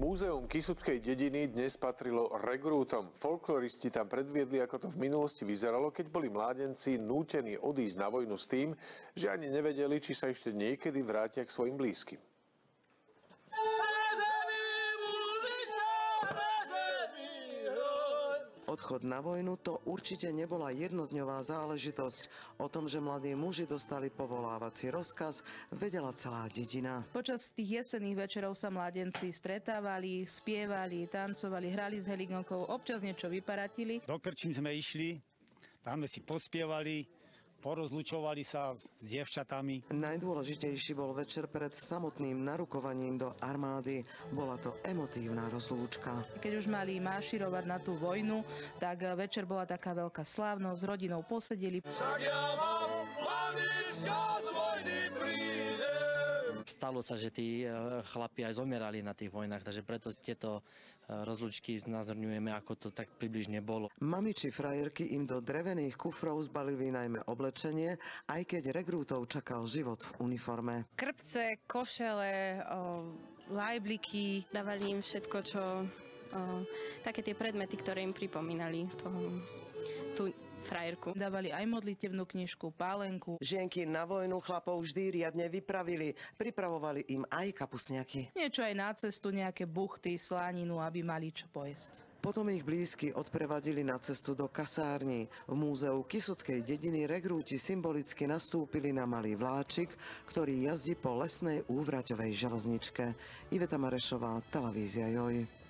Múzeum Kysuckej dediny dnes patrilo regrútom. Folkloristi tam predviedli, ako to v minulosti vyzeralo, keď boli mládenci nútení odísť na vojnu s tým, že ani nevedeli, či sa ešte niekedy vrátia k svojim blízkym. Odchod na vojnu to určite nebola jednodňová záležitosť. O tom, že mladí muži dostali povolávací rozkaz, vedela celá dedina. Počas tých jesenných večerov sa mladenci stretávali, spievali, tancovali, hrali s heligonkou, občas niečo vyparatili. Do krčím sme išli, tam sme si pospievali, porozlučovali sa s dievčatami. Najdôležitejší bol večer pred samotným narukovaním do armády. Bola to emotívna rozlúčka. Keď už mali marširovať na tú vojnu, tak večer bola taká veľká slávnosť, s rodinou posedeli. Stalo sa, že tí chlapi aj zomierali na tých vojnách, takže preto tieto rozlúčky znázorňujeme, ako to tak približne bolo. Mamiči frajerky im do drevených kufrov zbalili najmä oblečenie, aj keď regrútov čakal život v uniforme. Krpce, košele, lajbliky. Dávali im všetko, čo také tie predmety, ktoré im pripomínali tú frajerku. Dávali aj modlitevnú knižku, pálenku. Žienky na vojnu chlapov vždy riadne vypravili. Pripravovali im aj kapusňaky. Niečo aj na cestu, nejaké buchty, sláninu, aby mali čo pojesť. Potom ich blízky odprevadili na cestu do kasární. V múzeu Kysuckej dediny regrúti symbolicky nastúpili na malý vláčik, ktorý jazdí po lesnej úvraťovej železničke. Iveta Marešová, televízia Joj.